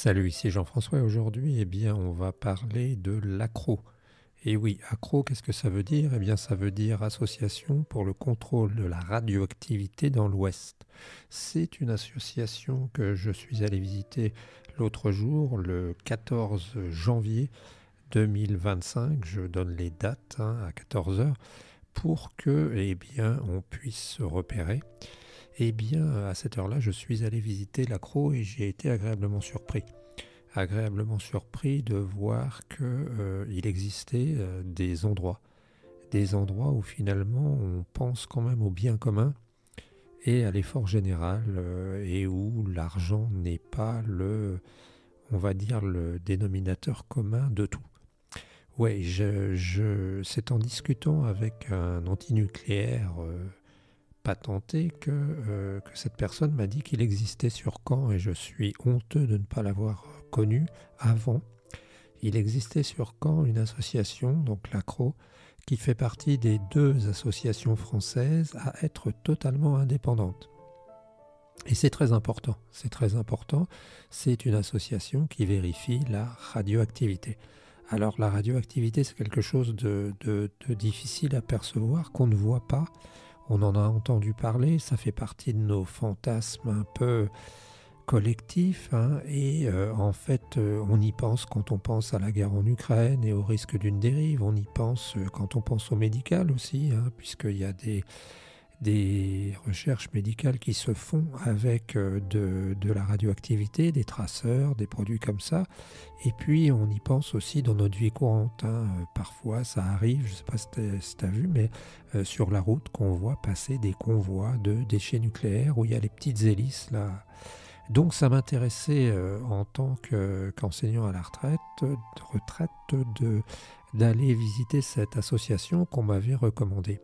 Salut, ici Jean-François et aujourd'hui, on va parler de l'ACRO. Et oui, ACRO, qu'est-ce que ça veut dire? Ça veut dire Association pour le contrôle de la radioactivité dans l'Ouest. C'est une association que je suis allé visiter l'autre jour, le 14 janvier 2025. Je donne les dates à 14 heures pour que, on puisse se repérer. À cette heure-là, je suis allé visiter l'ACRO et j'ai été agréablement surpris. Agréablement surpris de voir qu'il existait des endroits où finalement on pense quand même au bien commun et à l'effort général et où l'argent n'est pas on va dire, le dénominateur commun de tout. Ouais, c'est en discutant avec un antinucléaire patenté que cette personne m'a dit qu'il existait sur Caen et je suis honteux de ne pas l'avoir connu avant. Il existait sur Caen une association, donc l'ACRO, qui fait partie des deux associations françaises à être totalement indépendantes. Et c'est très important, c'est très important. C'est une association qui vérifie la radioactivité. Alors la radioactivité, c'est quelque chose de difficile à percevoir, qu'on ne voit pas. On en a entendu parler, ça fait partie de nos fantasmes un peu collectifs. On y pense quand on pense à la guerre en Ukraine et au risque d'une dérive. On y pense quand on pense au médical aussi, puisqu'il y a des recherches médicales qui se font avec de la radioactivité, des traceurs, des produits comme ça. Et puis on y pense aussi dans notre vie courante. Parfois ça arrive, je ne sais pas si tu as vu, mais sur la route qu'on voit passer des convois de déchets nucléaires où il y a les petites hélices là. Donc ça m'intéressait en tant qu'enseignant à la retraite d'aller visiter cette association qu'on m'avait recommandée.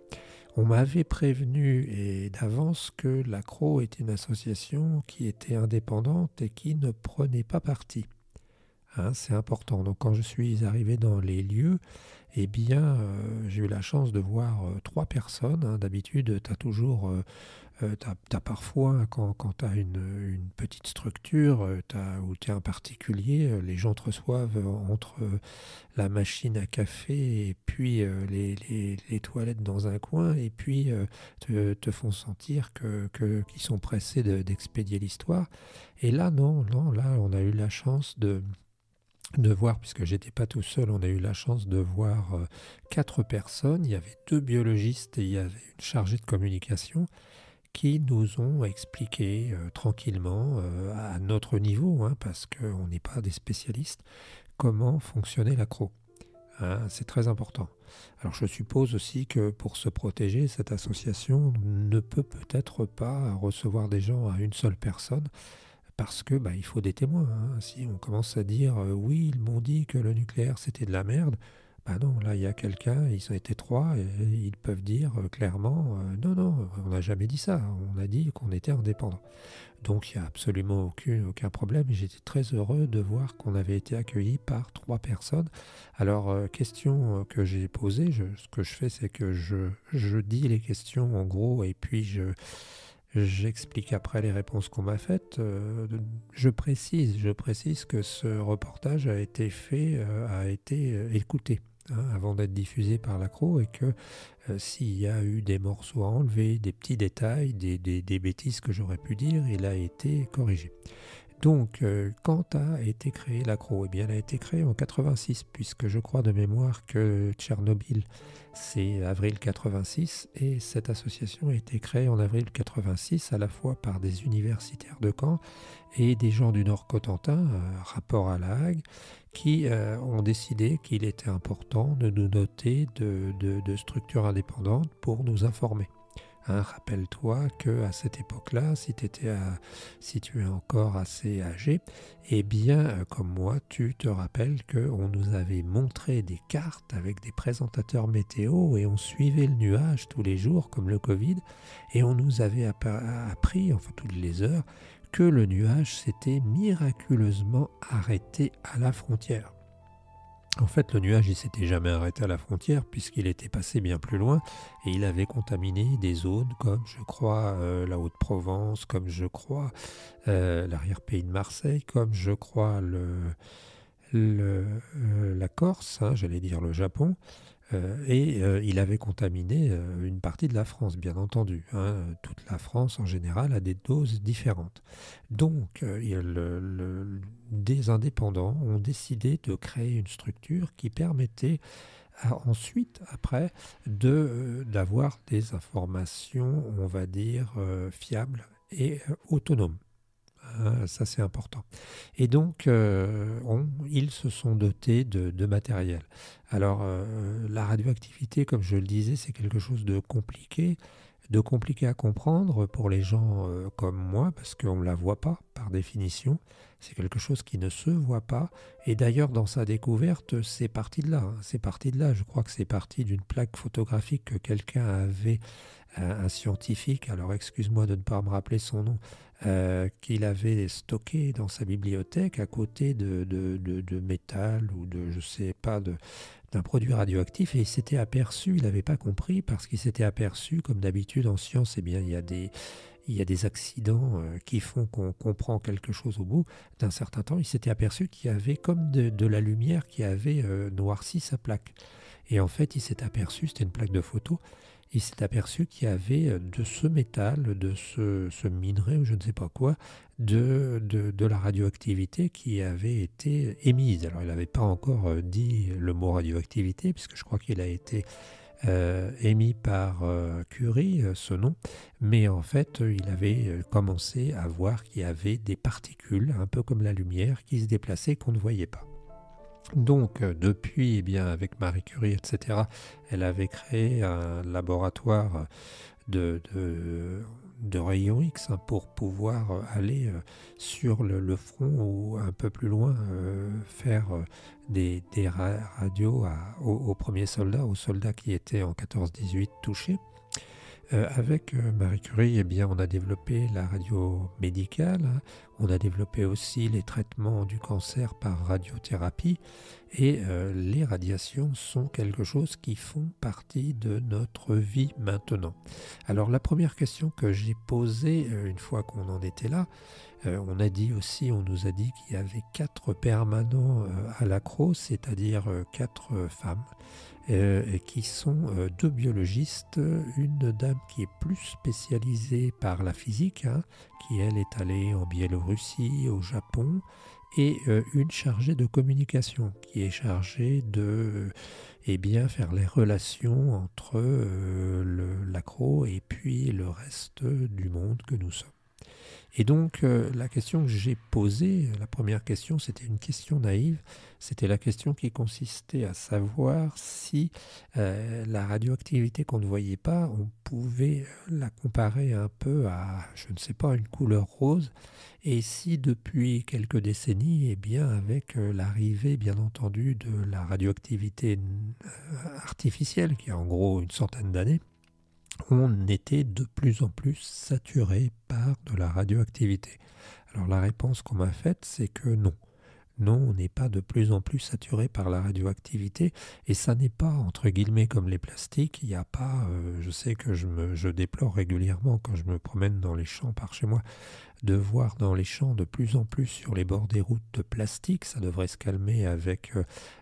On m'avait prévenu et d'avance que l'ACRO est une association qui était indépendante et qui ne prenait pas parti. C'est important. Donc quand je suis arrivé dans les lieux, j'ai eu la chance de voir trois personnes. D'habitude, tu as toujours t'as parfois, quand tu as une petite structure où tu es un particulier, les gens te reçoivent entre la machine à café et puis les toilettes dans un coin et puis te font sentir qu'ils sont pressés d'expédier l'histoire. Et là, non, là, on a eu la chance de voir, puisque j'étais pas tout seul, on a eu la chance de voir quatre personnes. Il y avait deux biologistes et il y avait une chargée de communication qui nous ont expliqué tranquillement, à notre niveau, parce qu'on n'est pas des spécialistes, comment fonctionnait l'accro. C'est très important. Alors je suppose aussi que pour se protéger, cette association ne peut peut-être pas recevoir des gens à une seule personne, parce que il faut des témoins. Si on commence à dire oui, ils m'ont dit que le nucléaire c'était de la merde, non, là il y a quelqu'un, ils ont été trois, et ils peuvent dire clairement non, non, on n'a jamais dit ça, on a dit qu'on était indépendant. Donc il n'y a absolument aucun problème et j'étais très heureux de voir qu'on avait été accueillis par trois personnes. Alors, question que j'ai posée, ce que je fais c'est que je dis les questions en gros et puis j'explique après les réponses qu'on m'a faites. Je précise que ce reportage a été écouté avant d'être diffusé par l'ACRO et que s'il y a eu des morceaux à enlever, des petits détails, des bêtises que j'aurais pu dire, il a été corrigé. Donc, quand a été créée l'ACRO? Elle a été créée en 86, puisque je crois de mémoire que Tchernobyl, c'est avril 86, et cette association a été créée en avril 86, à la fois par des universitaires de Caen et des gens du Nord-Cotentin, rapport à La Hague, qui ont décidé qu'il était important de nous doter de structures indépendantes pour nous informer. Rappelle-toi qu'à cette époque-là, si tu es encore assez âgé, comme moi, tu te rappelles qu'on nous avait montré des cartes avec des présentateurs météo et on suivait le nuage tous les jours, comme le Covid, et on nous avait appris, enfin toutes les heures, que le nuage s'était miraculeusement arrêté à la frontière. En fait, le nuage, il s'était jamais arrêté à la frontière puisqu'il était passé bien plus loin et il avait contaminé des zones comme, je crois, la Haute-Provence, comme, je crois, l'arrière-pays de Marseille, comme, je crois, la Corse, hein, j'allais dire le Japon. Il avait contaminé une partie de la France, bien entendu, hein. Toute la France, en général, a des doses différentes. Donc, des indépendants ont décidé de créer une structure qui permettait ensuite, après, d'avoir des informations, on va dire, fiables et autonomes. Ça, c'est important. Et donc, ils se sont dotés de matériel. Alors, la radioactivité, comme je le disais, c'est quelque chose de compliqué à comprendre pour les gens comme moi, parce qu'on ne la voit pas, par définition. C'est quelque chose qui ne se voit pas. Et d'ailleurs, dans sa découverte, c'est parti de là, hein. C'est parti de là. Je crois que c'est parti d'une plaque photographique que quelqu'un avait, un scientifique, alors excuse-moi de ne pas me rappeler son nom, qu'il avait stocké dans sa bibliothèque à côté de métal ou de, je sais pas, d'un produit radioactif, et il s'était aperçu, il n'avait pas compris, parce qu'il s'était aperçu, comme d'habitude en science, eh bien, il y a des accidents qui font qu'on comprend quelque chose au bout d'un certain temps. Il s'était aperçu qu'il y avait comme de la lumière qui avait noirci sa plaque. Et en fait, il s'est aperçu, c'était une plaque de photo, il s'est aperçu qu'il y avait de ce métal, de ce minerai ou je ne sais pas quoi, de la radioactivité qui avait été émise. Alors il n'avait pas encore dit le mot radioactivité, puisque je crois qu'il a été émis par Curie, ce nom, mais en fait il avait commencé à voir qu'il y avait des particules, un peu comme la lumière, qui se déplaçaient qu'on ne voyait pas. Donc, depuis, eh bien, avec Marie Curie, etc., elle avait créé un laboratoire de rayons X, hein, pour pouvoir aller sur le front ou un peu plus loin, faire des radios aux premiers soldats, aux soldats qui étaient en 14-18 touchés. Avec Marie Curie, eh bien, on a développé la radio médicale, hein. On a développé aussi les traitements du cancer par radiothérapie, et les radiations sont quelque chose qui font partie de notre vie maintenant. Alors la première question que j'ai posée une fois qu'on en était là, on nous a dit qu'il y avait 4 permanents à l'ACRO, c'est-à-dire 4 femmes, et qui sont 2 biologistes, une dame qui est plus spécialisée par la physique, hein, qui elle est allée en Biélorussie, au Japon, et une chargée de communication qui est chargée de eh bien, faire les relations entre l'ACRO et puis le reste du monde que nous sommes. Et donc, la question que j'ai posée, la première question, c'était une question naïve. C'était la question qui consistait à savoir si la radioactivité qu'on ne voyait pas, on pouvait la comparer un peu à, je ne sais pas, une couleur rose. Et si depuis quelques décennies, eh bien, avec l'arrivée, bien entendu, de la radioactivité artificielle, qui a en gros une centaine d'années, on était de plus en plus saturé par de la radioactivité. Alors la réponse qu'on m'a faite, c'est que non. Non, on n'est pas de plus en plus saturé par la radioactivité, et ça n'est pas, entre guillemets, comme les plastiques. Il n'y a pas, je sais que je déplore régulièrement quand je me promène dans les champs par chez moi, de voir dans les champs de plus en plus sur les bords des routes de plastique. Ça devrait se calmer avec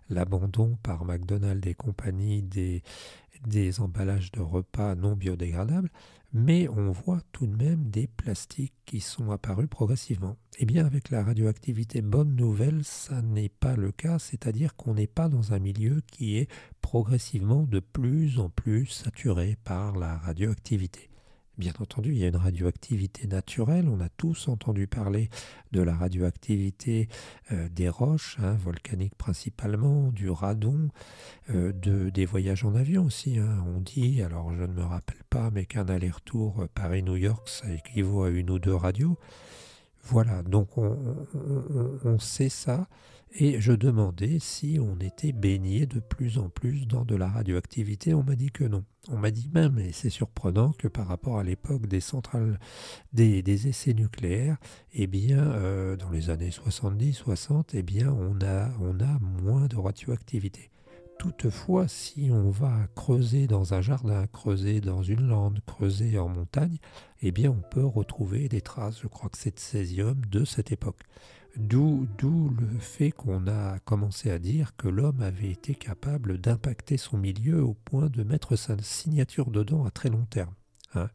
l'abandon par McDonald's et compagnie des emballages de repas non biodégradables, mais on voit tout de même des plastiques qui sont apparus progressivement. Eh bien, avec la radioactivité, bonne nouvelle, ça n'est pas le cas, c'est-à-dire qu'on n'est pas dans un milieu qui est progressivement de plus en plus saturé par la radioactivité. Bien entendu, il y a une radioactivité naturelle. On a tous entendu parler de la radioactivité des roches, hein, volcaniques principalement, du radon, des voyages en avion aussi, hein. On dit, alors je ne me rappelle pas, mais qu'un aller-retour Paris-New York, ça équivaut à 1 ou 2 radios. Voilà, donc on sait ça, et je demandais si on était baigné de plus en plus dans de la radioactivité. On m'a dit que non. On m'a dit même, et c'est surprenant, que par rapport à l'époque des centrales, des essais nucléaires, eh bien, dans les années 70-60, eh bien, on a moins de radioactivité. Toutefois, si on va creuser dans un jardin, creuser dans une lande, creuser en montagne, eh bien on peut retrouver des traces, je crois que c'est de césium de cette époque. D'où le fait qu'on a commencé à dire que l'homme avait été capable d'impacter son milieu au point de mettre sa signature dedans à très long terme, hein.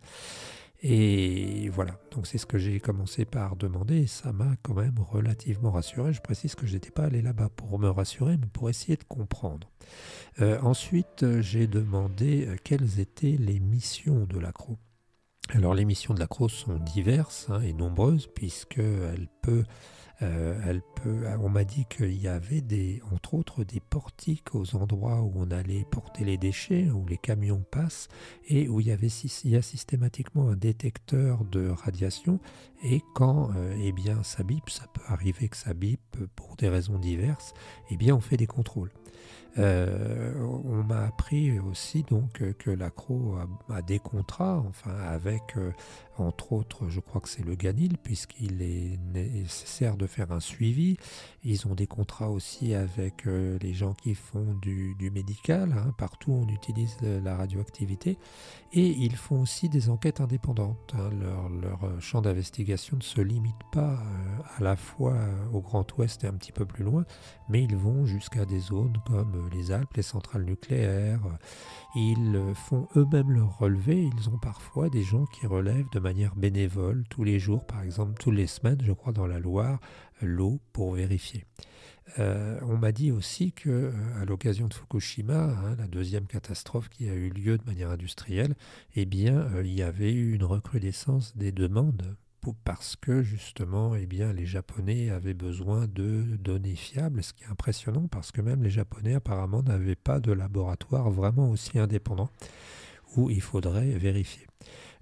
Et voilà, donc c'est ce que j'ai commencé par demander, et ça m'a quand même relativement rassuré. Je précise que je n'étais pas allé là-bas pour me rassurer, mais pour essayer de comprendre. Ensuite, j'ai demandé quelles étaient les missions de l'accro. Alors les missions de l'accro sont diverses, hein, et nombreuses, on m'a dit qu'il y avait entre autres des portiques aux endroits où on allait porter les déchets, où les camions passent, et où il y a systématiquement un détecteur de radiation, et quand eh bien, ça bip, ça peut arriver que ça bip pour des raisons diverses, eh bien on fait des contrôles. On m'a appris aussi donc que l'accro a des contrats, enfin avec entre autres, je crois que c'est le Ganil, puisqu'il est nécessaire de faire un suivi. Ils ont des contrats aussi avec les gens qui font du médical, hein. Partout on utilise la radioactivité, et ils font aussi des enquêtes indépendantes, hein. Leur champ d'investigation ne se limite pas à la fois au Grand Ouest et un petit peu plus loin, mais ils vont jusqu'à des zones comme les Alpes, les centrales nucléaires. Ils font eux-mêmes leurs relevés. Ils ont parfois des gens qui relèvent de manière bénévole tous les jours, par exemple toutes les semaines, je crois, dans la Loire, l'eau pour vérifier. On m'a dit aussi que, à l'occasion de Fukushima, hein, la deuxième catastrophe qui a eu lieu de manière industrielle, eh bien, il y avait eu une recrudescence des demandes parce que justement, eh bien, les Japonais avaient besoin de données fiables, ce qui est impressionnant parce que même les Japonais apparemment n'avaient pas de laboratoire vraiment aussi indépendant où il faudrait vérifier.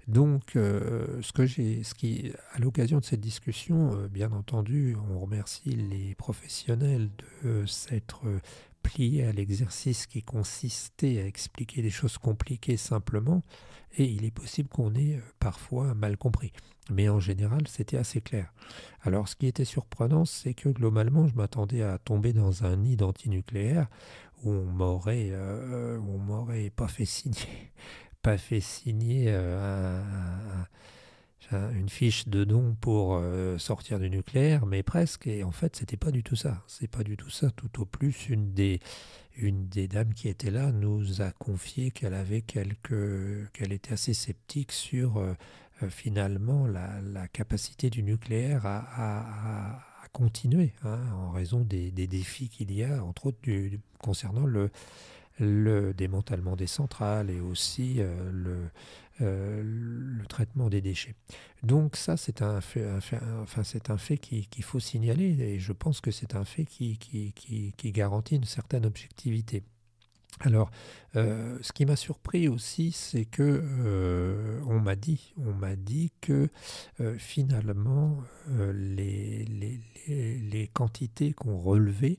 Donc, à l'occasion de cette discussion, bien entendu, on remercie les professionnels de s'être pliés à l'exercice qui consistait à expliquer des choses compliquées simplement, et il est possible qu'on ait parfois mal compris. Mais en général, c'était assez clair. Alors, ce qui était surprenant, c'est que globalement, je m'attendais à tomber dans un nid d'antinucléaire où on m'aurait pas fait signer une fiche de don pour sortir du nucléaire, mais presque. Et en fait, c'était pas du tout ça. C'est pas du tout ça. Tout au plus, une des dames qui était là nous a confié qu'elle était assez sceptique sur finalement la capacité du nucléaire à continuer, hein, en raison des défis qu'il y a, entre autres concernant le démantèlement des centrales et aussi le traitement des déchets. Donc ça, c'est un fait, c'est un fait qu'il faut signaler, et je pense que c'est un fait qui garantit une certaine objectivité. Alors, ce qui m'a surpris aussi, c'est que on m'a dit que finalement les quantités qu'on relevait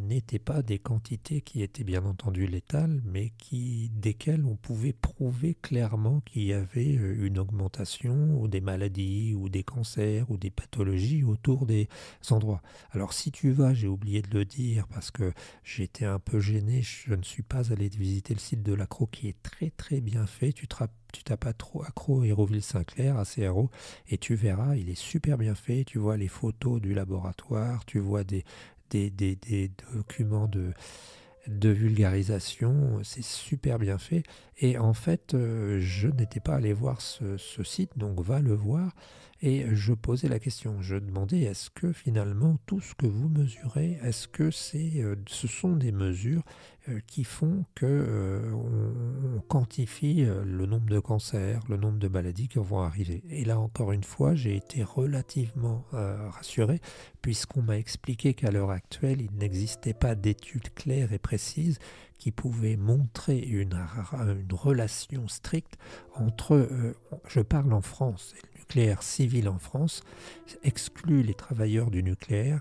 n'étaient pas des quantités qui étaient bien entendu létales, mais desquelles on pouvait prouver clairement qu'il y avait une augmentation ou des maladies ou des cancers ou des pathologies autour des endroits. Alors si tu vas, j'ai oublié de le dire parce que j'étais un peu gêné, je ne suis pas allé visiter le site de l'accro qui est très très bien fait. Tu tapes Accro Hérouville-Saint-Clair, ACRO, et tu verras, il est super bien fait. Tu vois les photos du laboratoire, tu vois des documents de vulgarisation, c'est super bien fait. Et en fait, je n'étais pas allé voir ce site, donc va le voir. Et je posais la question, je demandais, est-ce que finalement tout ce que vous mesurez, est-ce que ce sont des mesures qui font que on quantifie le nombre de cancers, le nombre de maladies qui vont arriver. Et là encore une fois, j'ai été relativement rassuré, puisqu'on m'a expliqué qu'à l'heure actuelle, il n'existait pas d'études claires et précises qui pouvait montrer une relation stricte entre, je parle en France, le nucléaire civil en France exclut les travailleurs du nucléaire,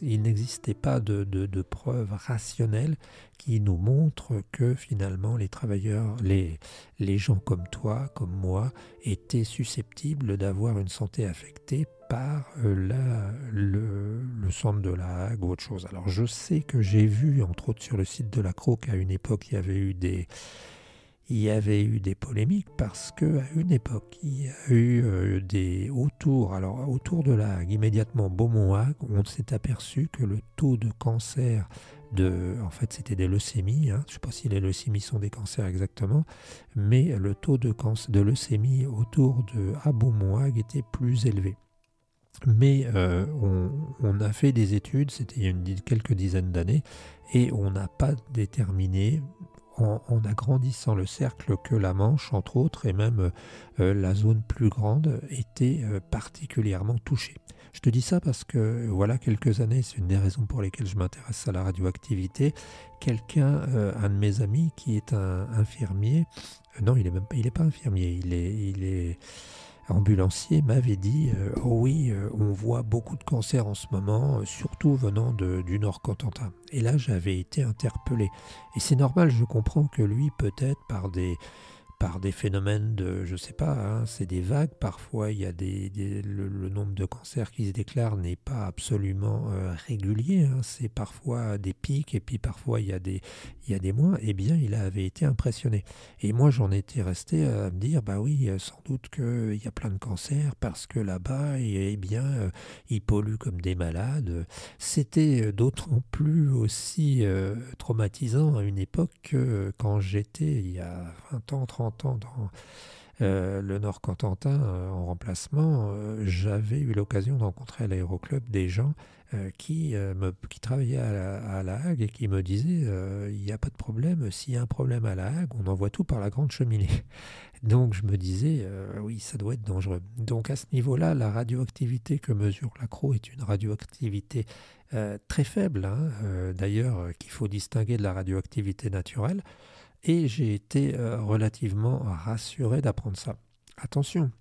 il n'existait pas de preuves rationnelles qui nous montrent que finalement les travailleurs, les gens comme toi, comme moi, étaient susceptibles d'avoir une santé affectée par le centre de La Hague ou autre chose. Alors je sais que j'ai vu, entre autres sur le site de la CRO, qu'à une époque il y avait eu des polémiques parce qu'à une époque, il y a eu autour de La Hague, immédiatement Beaumont-Hague, on s'est aperçu que le taux de cancer en fait c'était des leucémies, je ne sais pas si les leucémies sont des cancers exactement, mais le taux de leucémie à Beaumont-Hague était plus élevé. Mais on a fait des études, c'était il y a quelques dizaines d'années, et on n'a pas déterminé, en agrandissant le cercle, que la Manche, entre autres, et même la zone plus grande, était particulièrement touchée. Je te dis ça parce que, voilà, quelques années, c'est une des raisons pour lesquelles je m'intéresse à la radioactivité. Un de mes amis qui est un infirmier, non, il est pas infirmier, il est ambulancier, m'avait dit oh oui, on voit beaucoup de cancers en ce moment, surtout venant du Nord-Cotentin. Et là, j'avais été interpellé. Et c'est normal, je comprends que lui, peut-être par des phénomènes de, je sais pas, c'est des vagues, parfois il y a le nombre de cancers qui se déclarent n'est pas absolument régulier, c'est parfois des pics et puis parfois il y a des mois, eh bien il avait été impressionné. Et moi j'en étais resté à me dire, bah oui, sans doute qu'il y a plein de cancers parce que là-bas, eh bien, ils polluent comme des malades. C'était d'autant plus aussi traumatisant à une époque que quand j'étais, il y a 20 ans, 30 ans, dans le Nord-Cotentin en remplacement, j'avais eu l'occasion de rencontrer à l'aéroclub des gens qui travaillaient à La Hague et qui me disaient il n'y a pas de problème, s'il y a un problème à La Hague, on envoie tout par la grande cheminée. Donc je me disais oui, ça doit être dangereux. Donc à ce niveau-là, la radioactivité que mesure la CRO est une radioactivité très faible, d'ailleurs qu'il faut distinguer de la radioactivité naturelle. Et j'ai été relativement rassuré d'apprendre ça. Attention,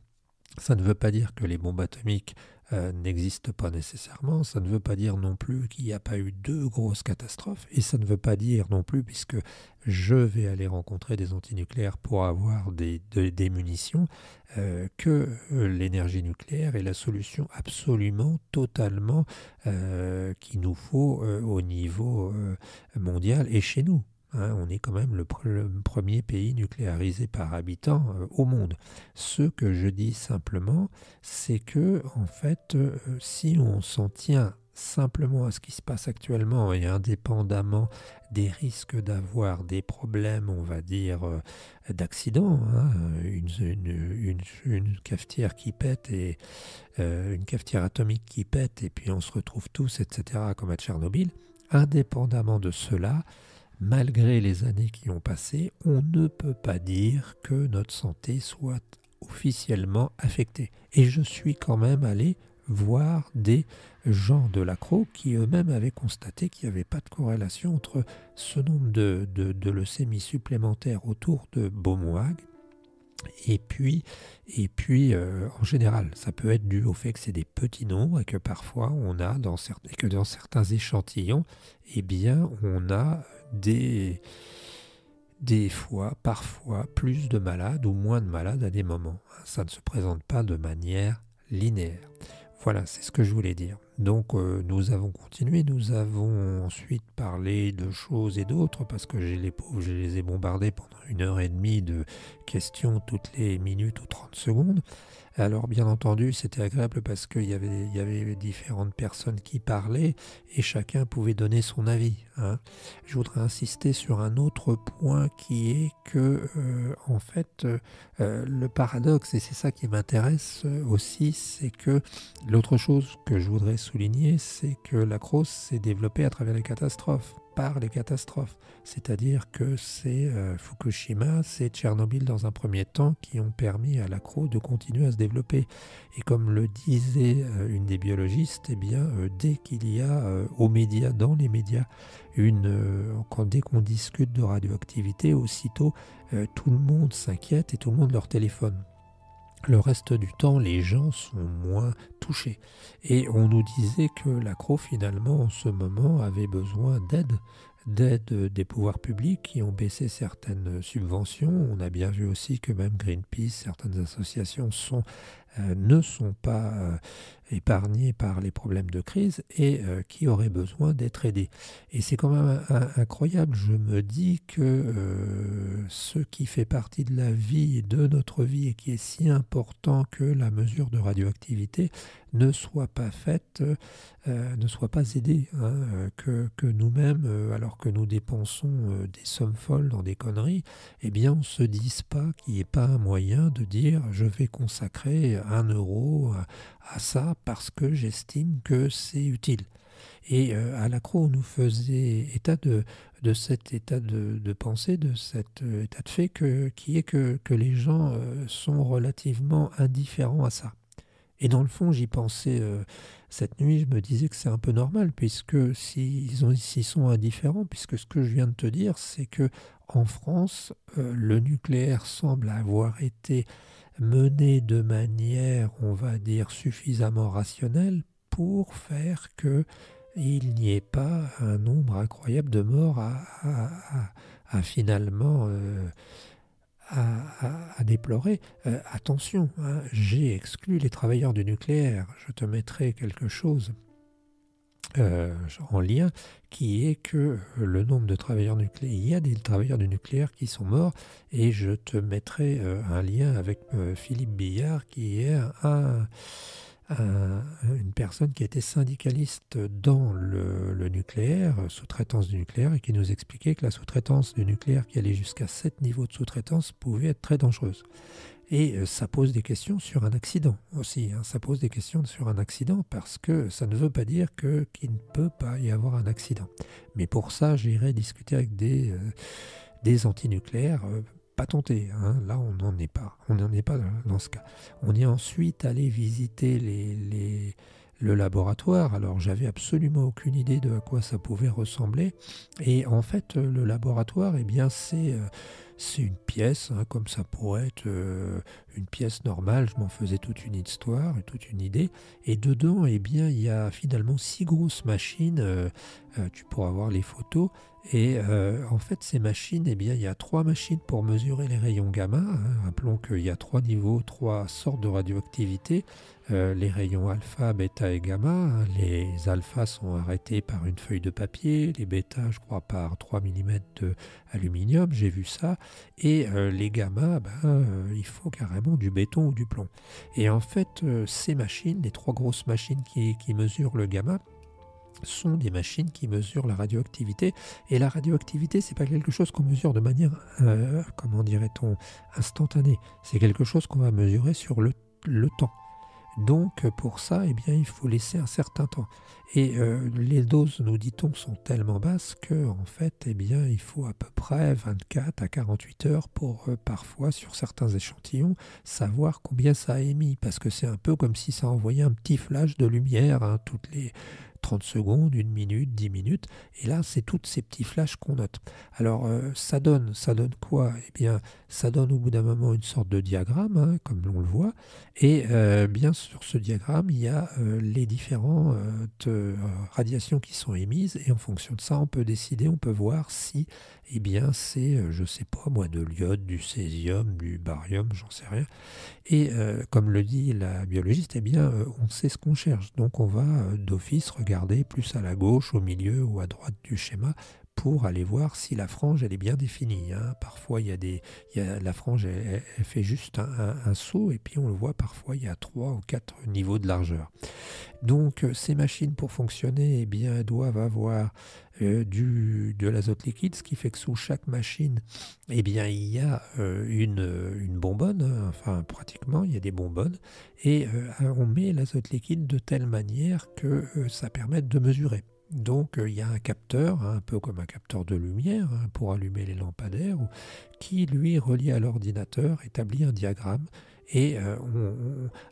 ça ne veut pas dire que les bombes atomiques n'existent pas nécessairement, ça ne veut pas dire non plus qu'il n'y a pas eu de grosses catastrophes, et ça ne veut pas dire non plus, puisque je vais aller rencontrer des antinucléaires pour avoir des munitions, que l'énergie nucléaire est la solution absolument, totalement qu'il nous faut au niveau mondial et chez nous. On est quand même le premier pays nucléarisé par habitant au monde. Ce que je dis simplement, c'est que, en fait, si on s'en tient simplement à ce qui se passe actuellement et indépendamment des risques d'avoir des problèmes, on va dire, d'accident, une cafetière qui pète et une cafetière atomique qui pète et puis on se retrouve tous, etc., comme à Tchernobyl, indépendamment de cela, malgré les années qui ont passé, on ne peut pas dire que notre santé soit officiellement affectée. Et je suis quand même allé voir des gens de la CRO qui eux-mêmes avaient constaté qu'il n'y avait pas de corrélation entre ce nombre de leucémies supplémentaires autour de Beaumont-Hague et puis en général, ça peut être dû au fait que c'est des petits nombres et que parfois on a, dans certains échantillons, eh bien on a parfois plus de malades ou moins de malades à des moments. Ça ne se présente pas de manière linéaire. Voilà, c'est ce que je voulais dire. Donc nous avons continué, nous avons ensuite parlé de choses et d'autres parce que je les ai bombardés pendant 1h30 de questions toutes les minutes ou 30 secondes. Alors bien entendu, c'était agréable parce qu'il y avait différentes personnes qui parlaient et chacun pouvait donner son avis. Je voudrais insister sur un autre point qui est que, en fait, le paradoxe, et c'est ça qui m'intéresse aussi, c'est que l'autre chose que je voudrais souligner, c'est que la CRO s'est développée à travers les catastrophes, par les catastrophes. C'est-à-dire que c'est Fukushima, c'est Tchernobyl dans un premier temps qui ont permis à l'accro de continuer à se développer. Et comme le disait une des biologistes, eh bien, dès qu'il y a aux médias, dans les médias, dès qu'on discute de radioactivité, aussitôt tout le monde s'inquiète et tout le monde leur téléphone. Le reste du temps, les gens sont moins touchés. Et on nous disait que l'accro, finalement, en ce moment, avait besoin d'aide des pouvoirs publics qui ont baissé certaines subventions. On a bien vu aussi que même Greenpeace, certaines associations ne sont pas épargnées par les problèmes de crise et qui auraient besoin d'être aidées. Et c'est quand même incroyable. Je me dis que ce qui fait partie de la vie, de notre vie, et qui est si important que la mesure de radioactivité ne soit pas faite, ne soit pas aidée, hein, que nous-mêmes, alors que nous dépensons des sommes folles dans des conneries, eh bien on ne se dise pas qu'il n'y ait pas un moyen de dire je vais consacrer 1 € à ça parce que j'estime que c'est utile. Et à l'accro, on nous faisait état de cet état de pensée, de cet état de fait qui est que les gens sont relativement indifférents à ça. Et dans le fond, j'y pensais cette nuit, je me disais que c'est un peu normal, puisque s'ils sont indifférents, puisque ce que je viens de te dire, c'est que en France, le nucléaire semble avoir été mené de manière, on va dire, suffisamment rationnelle pour faire qu'il n'y ait pas un nombre incroyable de morts à finalement à déplorer. Attention, hein, j'ai exclu les travailleurs du nucléaire. Je te mettrai quelque chose en lien, qui est que le nombre de travailleurs nucléaires, il y a des travailleurs du nucléaire qui sont morts, et je te mettrai un lien avec Philippe Billard, qui est une personne qui était syndicaliste dans le nucléaire, sous-traitance du nucléaire, et qui nous expliquait que la sous-traitance du nucléaire, qui allait jusqu'à 7 niveaux de sous-traitance, pouvait être très dangereuse. Et ça pose des questions sur un accident aussi, hein. Ça pose des questions sur un accident parce que ça ne veut pas dire qu'il ne peut pas y avoir un accident. Mais pour ça, j'irai discuter avec des antinucléaires. Pas tenté, hein. Là on n'en est pas. On n'en est pas dans ce cas. On est ensuite allé visiter le laboratoire. Alors j'avais absolument aucune idée de à quoi ça pouvait ressembler. Et en fait, le laboratoire, eh bien c'est une pièce, hein, comme ça pourrait être une pièce normale. Je m'en faisais toute une histoire et toute une idée. Et dedans, eh bien, il y a finalement 6 grosses machines. Tu pourras voir les photos. Et en fait, ces machines, eh bien, il y a 3 machines pour mesurer les rayons gamma, hein. Rappelons qu'il y a 3 niveaux, 3 sortes de radioactivité. Les rayons alpha, bêta et gamma, hein. Les alphas sont arrêtés par une feuille de papier, les bêta, je crois, par 3 mm d'aluminium, j'ai vu ça. Et les gamma, il faut carrément du béton ou du plomb. Et en fait, ces machines, les 3 grosses machines qui mesurent le gamma, sont des machines qui mesurent la radioactivité. Et la radioactivité, c'est pas quelque chose qu'on mesure de manière, comment dirait-on, instantanée. C'est quelque chose qu'on va mesurer sur le temps. Donc pour ça, eh bien, il faut laisser un certain temps. Et les doses, nous dit-on, sont tellement basses que en fait, eh bien, il faut à peu près 24 à 48 heures pour parfois, sur certains échantillons, savoir combien ça a émis. Parce que c'est un peu comme si ça envoyait un petit flash de lumière, hein, toutes les 30 secondes, 1 minute, 10 minutes. Et là, c'est tous ces petits flashs qu'on note. Alors, ça donne quoi? Eh bien, ça donne au bout d'un moment une sorte de diagramme, hein, comme on le voit. Et bien sur ce diagramme, il y a les différentes radiations qui sont émises. Et en fonction de ça, on peut décider, on peut voir si, eh bien, c'est, je sais pas moi, de l'iode, du césium, du barium, j'en sais rien. Et comme le dit la biologiste, eh bien, on sait ce qu'on cherche. Donc on va d'office regarder plus à la gauche, au milieu ou à droite du schéma pour aller voir si la frange elle est bien définie, hein. Parfois la frange elle fait juste un saut, et puis on le voit parfois il y a 3 ou 4 niveaux de largeur. Donc ces machines pour fonctionner, eh bien, elles doivent avoir de l'azote liquide, ce qui fait que sous chaque machine, eh bien, il y a une bonbonne, hein. Enfin pratiquement il y a des bonbonnes, et on met l'azote liquide de telle manière que ça permette de mesurer. Donc il y a un capteur, un peu comme un capteur de lumière pour allumer les lampadaires, qui lui, relié à l'ordinateur, établit un diagramme. Et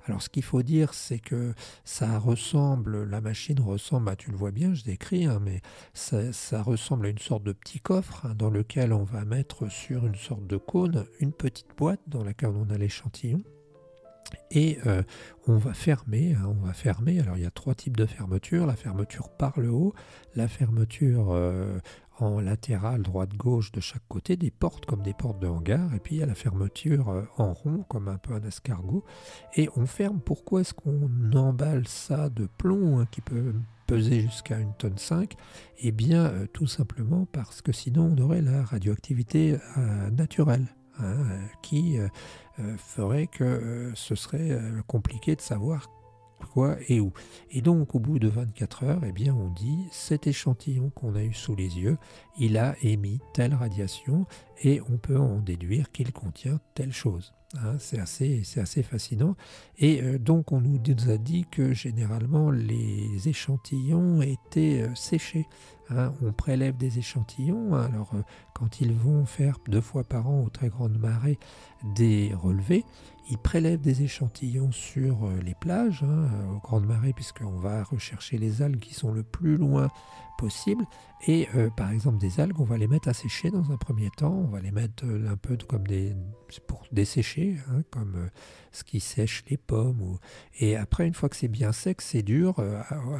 alors ce qu'il faut dire, c'est que la machine ressemble, tu le vois bien, je décris, mais ça ressemble à une sorte de petit coffre dans lequel on va mettre sur une sorte de cône une petite boîte dans laquelle on a l'échantillon. Et on va fermer. Alors il y a 3 types de fermeture. La fermeture par le haut, la fermeture en latéral, droite-gauche de chaque côté, des portes comme des portes de hangar, et puis il y a la fermeture en rond, comme un peu un escargot. Et on ferme. Pourquoi est-ce qu'on emballe ça de plomb qui peut peser jusqu'à 1,5 tonne? Eh bien, tout simplement parce que sinon on aurait la radioactivité naturelle. Qui ferait que ce serait compliqué de savoir quoi et où. Et donc au bout de 24 heures, eh bien, on dit cet échantillon qu'on a eu sous les yeux, il a émis telle radiation et on peut en déduire qu'il contient telle chose. C'est assez fascinant. Et donc on nous a dit que généralement les échantillons étaient séchés. On prélève des échantillons. Alors quand ils vont faire 2 fois par an aux très grandes marées des relevés, ils prélèvent des échantillons sur les plages, aux grandes marées, puisqu'on va rechercher les algues qui sont le plus loin possible. Et par exemple des algues, on va les mettre à sécher dans un premier temps. On va les mettre un peu comme pour dessécher, comme ce qui sèche les pommes. Et après, une fois que c'est bien sec, c'est dur,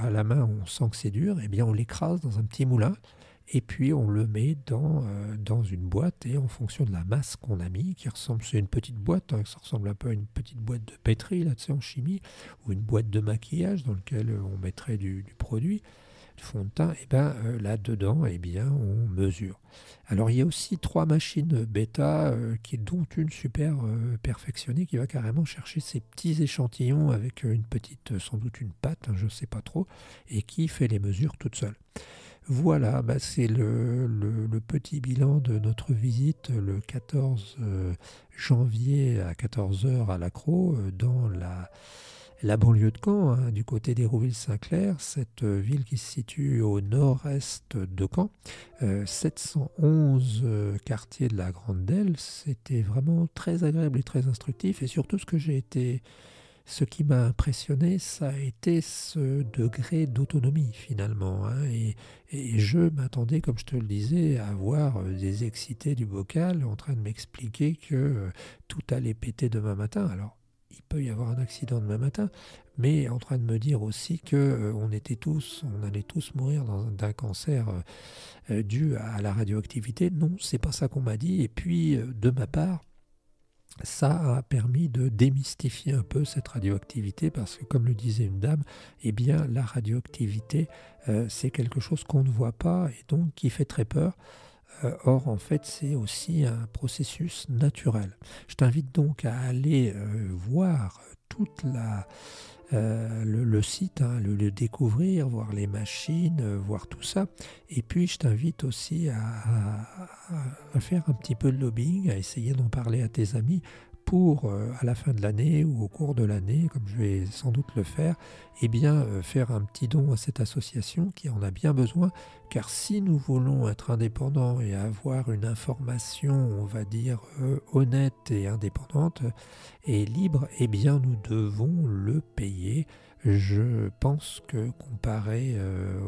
à la main on sent que c'est dur, et bien on l'écrase dans un petit moulin. Et puis on le met dans une boîte, et en fonction de la masse qu'on a mis, c'est une petite boîte, ça ressemble un peu à une petite boîte de pétri là, en chimie, ou une boîte de maquillage dans laquelle on mettrait du produit, du fond de teint, et bien là-dedans, on mesure. Alors il y a aussi 3 machines bêta, dont une super perfectionnée, qui va carrément chercher ces petits échantillons avec sans doute une patte, je ne sais pas trop, et qui fait les mesures toute seule. Voilà, c'est le petit bilan de notre visite le 14 janvier à 14 h à l'Accro, dans la banlieue de Caen, du côté d'Hérouville-Saint-Clair, cette ville qui se situe au nord-est de Caen. 711 quartiers de la Grande Delle. C'était vraiment très agréable et très instructif, et surtout ce qui m'a impressionné, ça a été ce degré d'autonomie finalement. Et je m'attendais, comme je te le disais, à voir des excités du bocal en train de m'expliquer que tout allait péter demain matin. Alors, il peut y avoir un accident demain matin, mais en train de me dire aussi que on allait tous mourir d'un cancer dû à la radioactivité. Non, c'est pas ça qu'on m'a dit. Et puis, de ma part, ça a permis de démystifier un peu cette radioactivité, parce que, comme le disait une dame, la radioactivité, c'est quelque chose qu'on ne voit pas et donc qui fait très peur. Or, en fait, c'est aussi un processus naturel. Je t'invite donc à aller voir toute le site, le découvrir, voir les machines, voir tout ça. Et puis je t'invite aussi à faire un petit peu de lobbying, à essayer d'en parler à tes amis pour, à la fin de l'année ou au cours de l'année, comme je vais sans doute le faire, faire un petit don à cette association qui en a bien besoin. Car si nous voulons être indépendants et avoir une information, on va dire, honnête et indépendante et libre, nous devons le payer. Je pense que comparé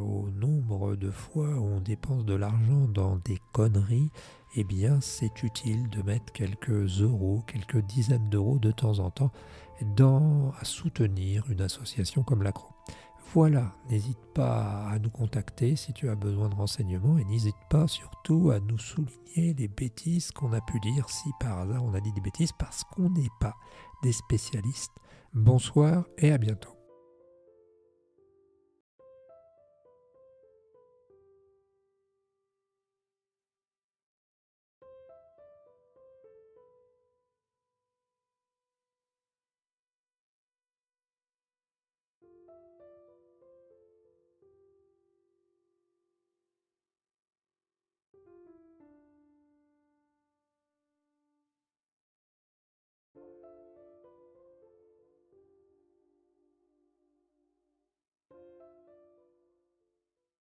au nombre de fois où on dépense de l'argent dans des conneries, c'est utile de mettre quelques euros, quelques dizaines d'euros de temps en temps à soutenir une association comme l'Accro. Voilà, n'hésite pas à nous contacter si tu as besoin de renseignements, et n'hésite pas surtout à nous souligner les bêtises qu'on a pu dire si par hasard on a dit des bêtises, parce qu'on n'est pas des spécialistes. Bonsoir et à bientôt.